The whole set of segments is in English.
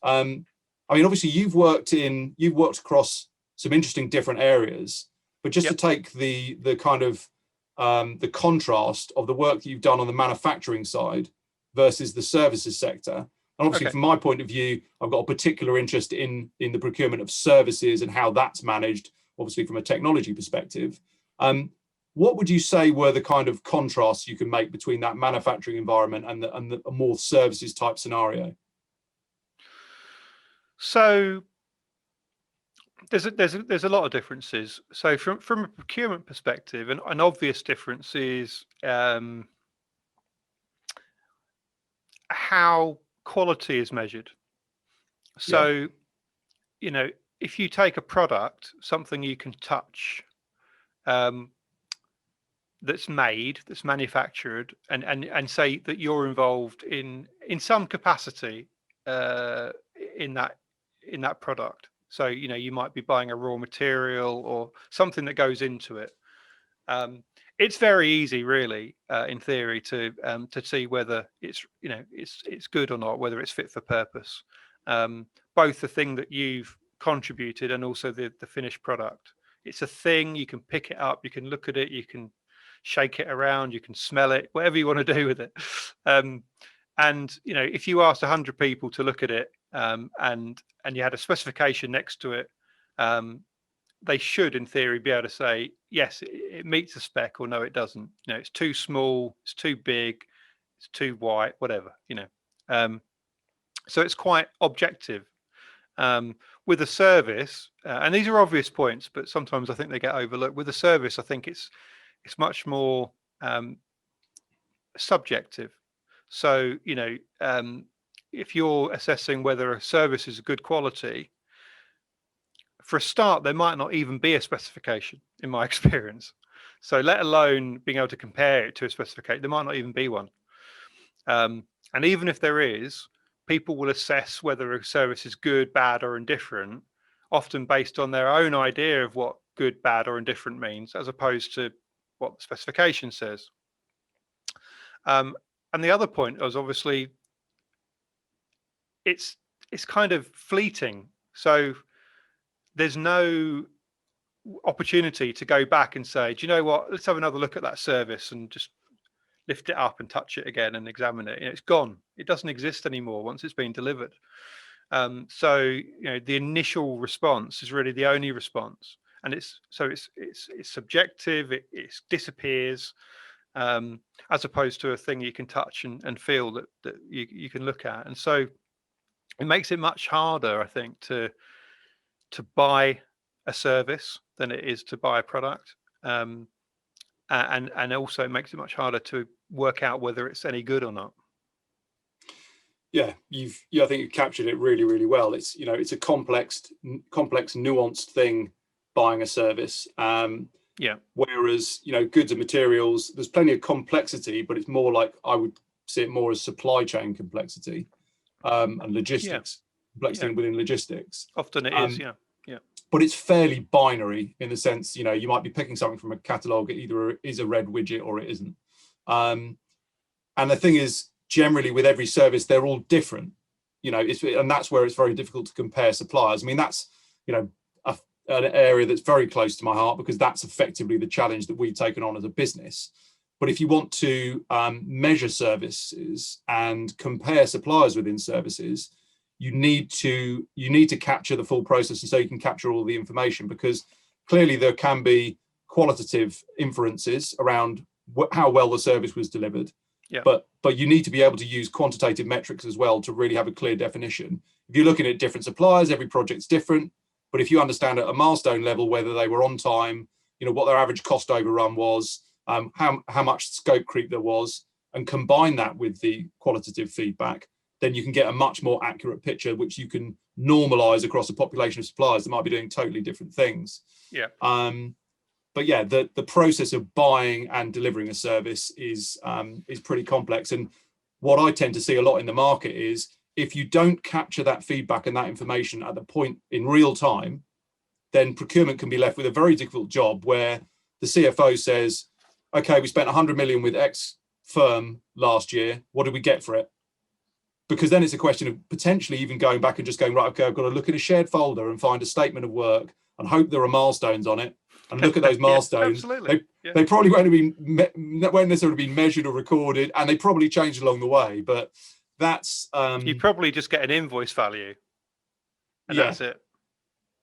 I mean, obviously you've worked across some interesting different areas, but just to take the kind of the contrast of the work that you've done on the manufacturing side versus the services sector. And obviously, from my point of view, I've got a particular interest in the procurement of services and how that's managed, obviously from a technology perspective. What would you say were the kind of contrasts you can make between that manufacturing environment and the more services type scenario? So there's a lot of differences. So from a procurement perspective, an obvious difference is how quality is measured. So, you know, if you take a product, something you can touch, that's manufactured, and say that you're involved in some capacity in that product. So, you know, you might be buying a raw material or something that goes into it. It's very easy, really, in theory, to see whether it's good or not, whether it's fit for purpose. Both the thing that you've contributed and also the finished product. It's a thing. You can pick it up, you can look at it, you can shake it around, you can smell it, whatever you want to do with it. And you know, if you asked 100 people to look at it, and you had a specification next to it, they should, in theory, be able to say, yes, it meets the spec, or no, it doesn't. You know, it's too small, it's too big, it's too white, whatever, you know. So it's quite objective. With a service, and these are obvious points, but sometimes I think they get overlooked. With a service, I think it's much more subjective. So, you know, if you're assessing whether a service is good quality, for a start, there might not even be a specification, in my experience. So let alone being able to compare it to a specification, there might not even be one. And even if there is, people will assess whether a service is good, bad, or indifferent, often based on their own idea of what good, bad, or indifferent means, as opposed to what the specification says. And the other point was, obviously, it's kind of fleeting. So there's no opportunity to go back and say, do you know what, let's have another look at that service and just lift it up and touch it again and examine it. You know, it's gone. It doesn't exist anymore once it's been delivered. So, you know, the initial response is really the only response, and it's subjective. It disappears, as opposed to a thing you can touch and feel that you can look at. And so it makes it much harder, I think, to buy a service than it is to buy a product. And also it makes it much harder to work out whether it's any good or not. Yeah, I think you've captured it really, really well. It's, you know, it's a complex, nuanced thing, buying a service. Whereas, you know, goods and materials, there's plenty of complexity, but it's more like, I would see it more as supply chain complexity, and logistics, complexity within logistics. Often it is, yeah. But it's fairly binary in the sense, you know, you might be picking something from a catalogue, it either is a red widget or it isn't. And the thing is, generally with every service, they're all different, you know, and that's where it's very difficult to compare suppliers. I mean, that's, you know, an area that's very close to my heart, because that's effectively the challenge that we've taken on as a business. But if you want to measure services and compare suppliers within services, you need to capture the full process, and so you can capture all the information, because clearly there can be qualitative inferences around how well the service was delivered. Yeah. But you need to be able to use quantitative metrics as well to really have a clear definition. If you're looking at different suppliers, every project's different. But if you understand at a milestone level whether they were on time, you know, what their average cost overrun was, how much scope creep there was, and combine that with the qualitative feedback, then you can get a much more accurate picture, which you can normalize across a population of suppliers that might be doing totally different things. Yeah. But yeah, the process of buying and delivering a service is pretty complex. And what I tend to see a lot in the market is, if you don't capture that feedback and that information at the point in real time, then procurement can be left with a very difficult job where the CFO says, okay, we spent 100 million with X firm last year. What did we get for it? because then it's a question of potentially even going back and just going, right, okay, I've got to look in a shared folder and find a statement of work and hope there are milestones on it and look at those milestones. Absolutely. They probably won't necessarily be measured or recorded, and they probably changed along the way. But that's you probably just get an invoice value, and that's it.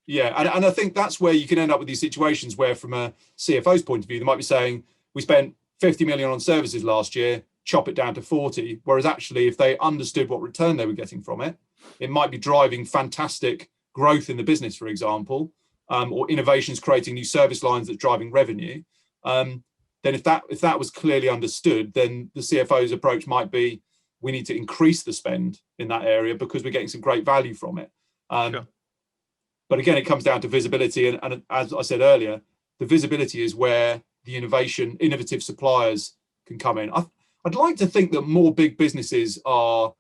Yeah, and I think that's where you can end up with these situations where, from a CFO's point of view, they might be saying, we spent 50 million on services last year, chop it down to 40. Whereas actually, if they understood what return they were getting from it, it might be driving fantastic growth in the business, for example, or innovations creating new service lines that's driving revenue. Then if that was clearly understood, then the CFO's approach might be, we need to increase the spend in that area because we're getting some great value from it. Sure. But again, it comes down to visibility. And as I said earlier, the visibility is where the innovative suppliers can come in. I'd like to think that more big businesses are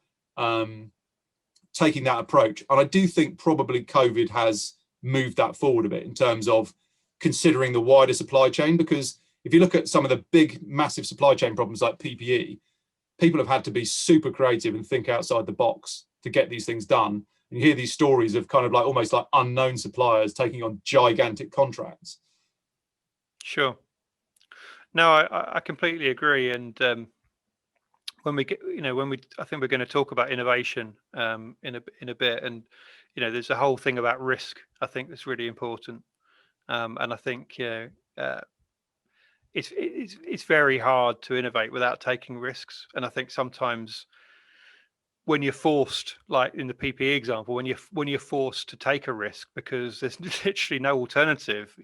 taking that approach. And I do think probably COVID has moved that forward a bit in terms of considering the wider supply chain. Because if you look at some of the big, massive supply chain problems like PPE, people have had to be super creative and think outside the box to get these things done. You hear these stories of kind of like almost like unknown suppliers taking on gigantic contracts. Sure. No, I completely agree. And when we get, I think we're going to talk about innovation in a bit. And there's a whole thing about risk. I think that's really important. And I think it's very hard to innovate without taking risks. And I think sometimes, when you're forced, like in the PPE example, when you're forced to take a risk because there's literally no alternative,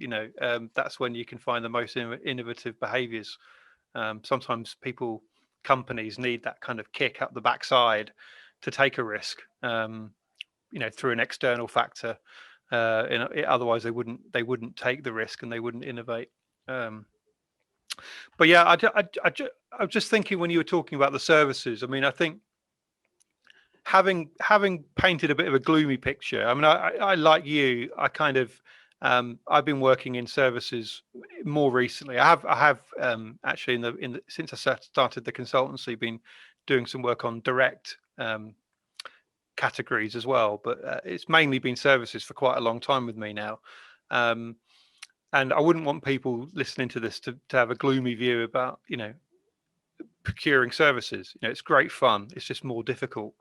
that's when you can find the most innovative behaviors. Sometimes companies need that kind of kick up the backside to take a risk, through an external factor. Otherwise, they wouldn't take the risk and they wouldn't innovate. But yeah, I was just thinking when you were talking about the services. I mean, I think, having painted a bit of a gloomy picture, I mean, I like you, I kind of I've been working in services more recently. I have actually since I started the consultancy, been doing some work on direct categories as well, but it's mainly been services for quite a long time with me now. And I wouldn't want people listening to this to have a gloomy view about procuring services. It's great fun, it's just more difficult.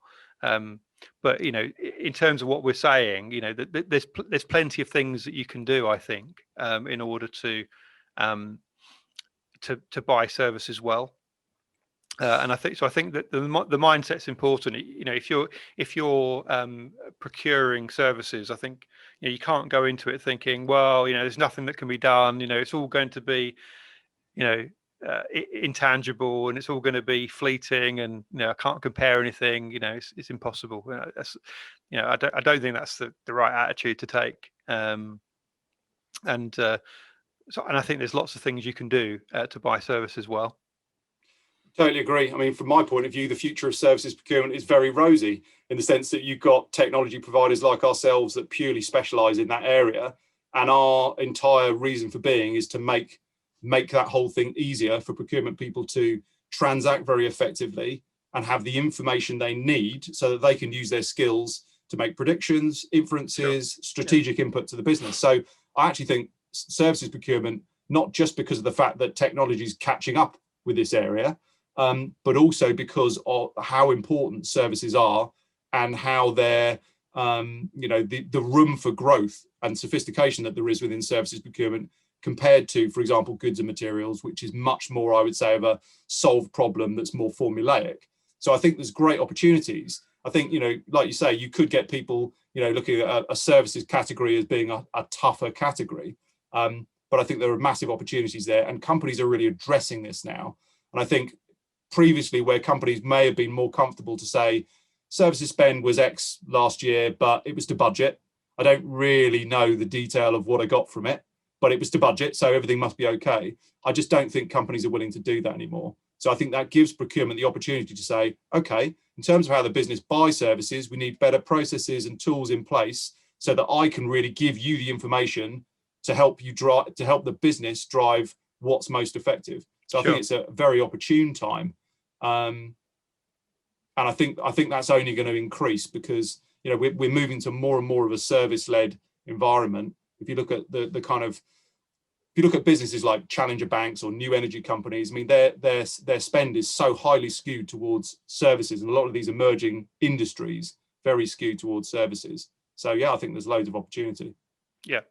But in terms of what we're saying, there's plenty of things that you can do, I think, in order to buy services well. And I think that the mindset's important. If you're procuring services, I think you can't go into it thinking, well, there's nothing that can be done. It's all going to be, intangible, and it's all going to be fleeting, and I can't compare anything. It's impossible. I don't think that's the right attitude to take. And I think there's lots of things you can do to buy services well. Totally agree. I mean, from my point of view, the future of services procurement is very rosy, in the sense that you've got technology providers like ourselves that purely specialize in that area, and our entire reason for being is to make that whole thing easier for procurement people to transact very effectively and have the information they need so that they can use their skills to make predictions, inferences, strategic input to the business. So I actually think services procurement, not just because of the fact that technology is catching up with this area, but also because of how important services are and how they're, the room for growth and sophistication that there is within services procurement compared to, for example, goods and materials, which is much more, I would say, of a solved problem that's more formulaic. So I think there's great opportunities. I think, like you say, you could get people, looking at a services category as being a tougher category. But I think there are massive opportunities there, and companies are really addressing this now. And I think previously, where companies may have been more comfortable to say services spend was X last year, but it was to budget. I don't really know the detail of what I got from it, but it was to budget, so everything must be okay. I just don't think companies are willing to do that anymore. So I think that gives procurement the opportunity to say, okay, in terms of how the business buys services, we need better processes and tools in place so that I can really give you the information to help the business drive what's most effective. So I think it's a very opportune time. And I think that's only going to increase because, you know, we're moving to more and more of a service-led environment. If you look at the kind of, if you look at businesses like challenger banks or new energy companies, I mean, their spend is so highly skewed towards services, and a lot of these emerging industries very skewed towards services. So yeah, I think there's loads of opportunity. Yeah,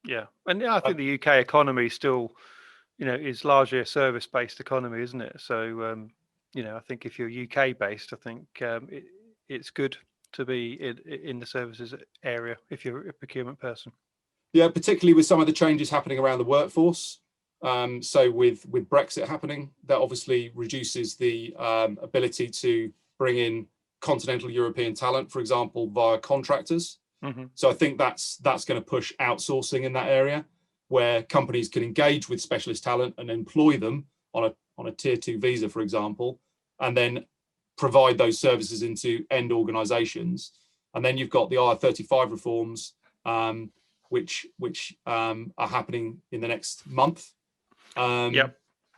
yeah, and yeah, I think the UK economy still, you know, is largely a service-based economy, isn't it? So, you know, I think if you're UK based, I think it's good to be in the services area if you're a procurement person. Yeah, particularly with some of the changes happening around the workforce. So with Brexit happening, that obviously reduces the ability to bring in continental European talent, for example, via contractors. Mm-hmm. So I think that's going to push outsourcing in that area, where companies can engage with specialist talent and employ them on a tier 2 visa, for example, and then provide those services into end organizations. And then you've got the IR35 reforms, which are happening in the next month,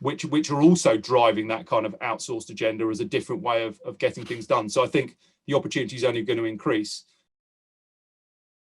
which are also driving that kind of outsourced agenda as a different way of getting things done. So I think the opportunity is only going to increase.